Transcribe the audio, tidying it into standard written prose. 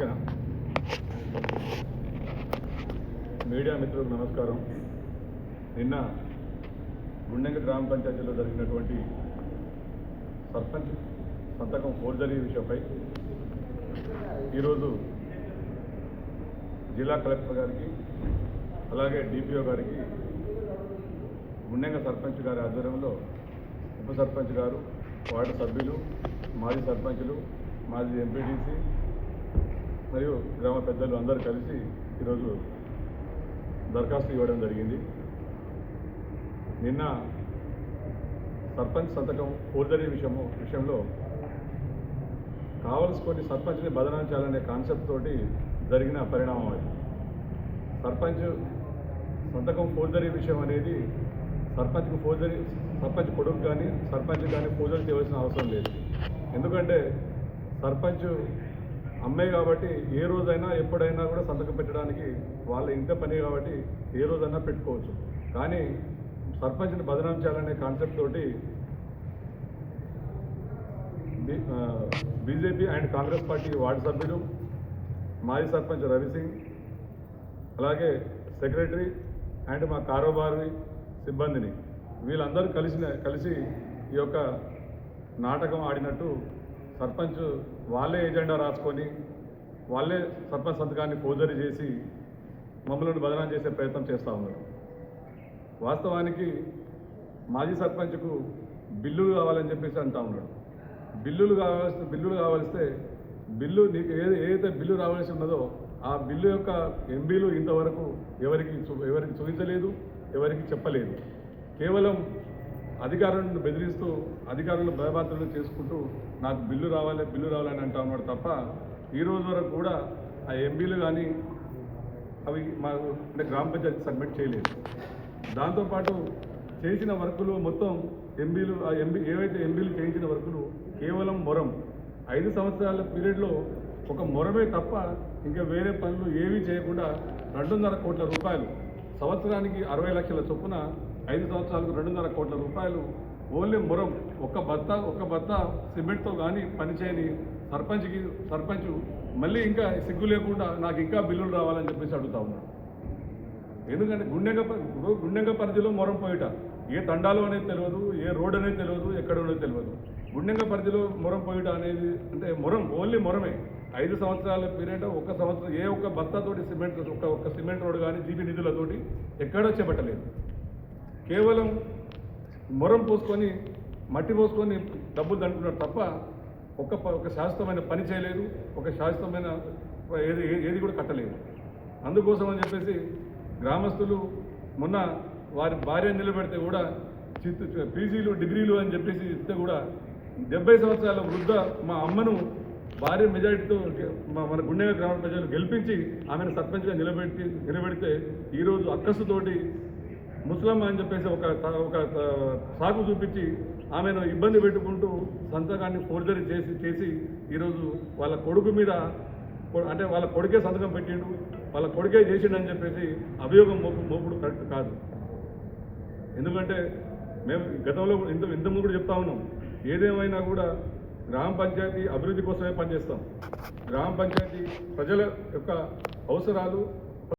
ఓకేనా? మీడియా మిత్రులకు నమస్కారం. నిన్న గుండెంగ గ్రామ పంచాయతీలో జరిగినటువంటి సర్పంచ్ సంతకం ఫోర్జరీ విషయంపై ఈరోజు జిల్లా కలెక్టర్ గారికి అలాగే డిపిఓ గారికి గుండెంగ సర్పంచ్ గారి ఆధ్వర్యంలో ఉప సర్పంచ్ గారు, వార్డు సభ్యులు, మాజీ సర్పంచులు, మాజీ ఎంపీటీసీ మరియు గ్రామ పెద్దలు అందరూ కలిసి ఈరోజు దరఖాస్తు ఇవ్వడం జరిగింది. నిన్న సర్పంచ్ సంతకం ఫోర్జరీ విషయంలో కావలసుకొని సర్పంచ్ని బదనాయించాలనే కాన్సెప్ట్ తోటి జరిగిన పరిణామం అది. సర్పంచ్ సంతకం ఫోర్జరీ విషయం అనేది సర్పంచ్ కొడుకు కానీ సర్పంచ్ కానీ ఫోర్జరీ చేయవలసిన అవసరం లేదు. ఎందుకంటే సర్పంచ్ అమ్మే కాబట్టి ఏ రోజైనా ఎప్పుడైనా కూడా సంతకం పెట్టడానికి వాళ్ళ ఇంట పని కాబట్టి ఏ రోజైనా పెట్టుకోవచ్చు. కానీ సర్పంచ్ని బదనాం చేయాలనే కాన్సెప్ట్ తోటి BJP and Congress party ward సభ్యులు, మాజీ సర్పంచ్ రవిసింగ్, అలాగే సెక్రటరీ అండ్ మా కారోబారి సిబ్బందిని వీళ్ళందరూ కలిసి ఈ యొక్క నాటకం ఆడినట్టు సర్పంచ్ వాళ్ళే ఎజెండా రాసుకొని వాళ్ళే సర్పంచ్ సంతకాన్ని ఫోర్జరీ చేసి మమ్మల్ని బదనాం చేసే ప్రయత్నం చేస్తూ ఉన్నారు. వాస్తవానికి మాజీ సర్పంచ్కు బిల్లులు కావాలని చెప్పేసి అంటూ ఉన్నాడు. బిల్లులు కావాల్స్తే బిల్లు నీకు ఏదైతే బిల్లు రావాల్సి ఉన్నదో ఆ బిల్లు యొక్క ఎంబీలు ఇంతవరకు ఎవరికి చూపించలేదు, ఎవరికి చెప్పలేదు. కేవలం అధికారులను బెదిరిస్తూ అధికారులను భయభ్రాంతులను చేసుకుంటూ నాకు బిల్లు రావాలని అంటా ఉన్నాడు తప్ప ఈ రోజు వరకు కూడా ఆ ఎంబీలు కానీ అవి మాకు అంటే గ్రామ పంచాయతీ సబ్మిట్ చేయలేదు. దాంతోపాటు చేసిన వర్కులు మొత్తం ఏవైతే ఎంబీలు చేయించిన వర్కులు కేవలం మొరం 5 సంవత్సరాల పీరియడ్లో ఒక మొరమే తప్ప ఇంకా వేరే పనులు ఏవీ చేయకుండా 2.5 కోట్ల రూపాయలు సంవత్సరానికి 60 లక్షల చొప్పున 5 సంవత్సరాలకు 2.5 కోట్ల రూపాయలు ఓన్లీ మొరం ఒక్క బత్త సిమెంట్తో కానీ పనిచేయని సర్పంచ్ మళ్ళీ ఇంకా సిగ్గు లేకుండా నాకు ఇంకా బిల్లులు రావాలని చెప్పేసి అడుగుతా ఉన్నాడు. ఎందుకంటే గుండెంగ పరిధిలో మొరం పోయిట ఏ తండాలు అనేది తెలియదు, ఏ రోడ్ అనేది తెలియదు, ఎక్కడ ఉన్నది తెలియదు. గుండెంగ పరిధిలో మొరం పోయిట అనేది అంటే ఓన్లీ మొరమే 5 సంవత్సరాల పీరియడ్ ఒక్క సంవత్సరం ఏ ఒక్క బస్తాతోటి ఒక్క సిమెంట్ రోడ్ కానీ జీబీ నిధులతోటి ఎక్కడో చేపట్టలేదు. కేవలం మొరం పోసుకొని మట్టి పోసుకొని డబ్బులు దంటున్నారు తప్ప ఒక శాశ్వతమైన పని చేయలేదు, ఒక శాశ్వతమైన ఏది కూడా కట్టలేదు. అందుకోసం అని చెప్పేసి గ్రామస్తులు మొన్న వారి భార్య నిలబెడితే కూడా పీజీలు డిగ్రీలు అని చెప్పేసి ఇస్తే కూడా 70 సంవత్సరాల వృద్ధ మా అమ్మను భార్య మెజారిటీతో మన గుండెంగ గ్రామ ప్రజలు గెలిపించి ఆమెను సర్పంచ్గా నిలబెడితే ఈరోజు అక్కసుతోటి ముస్లిం అని చెప్పేసి ఒక సాకు చూపించి ఆమెను ఇబ్బంది పెట్టుకుంటూ సంతకాన్ని ఫోర్జరీ చేసి ఈరోజు వాళ్ళ కొడుకు మీద అంటే వాళ్ళ కొడుకే సంతకం పెట్టిండు, వాళ్ళ కొడుకే చేసిండని చెప్పేసి అభియోగం మోపుడు కరెక్ట్ కాదు. ఎందుకంటే మేము గతంలో ఇంతకుముందు కూడా చెప్తా ఉన్నాం, ఏదేమైనా కూడా గ్రామ పంచాయతీ అభివృద్ధి కోసమే పనిచేస్తాం. గ్రామ పంచాయతీ ప్రజల యొక్క అవసరాలు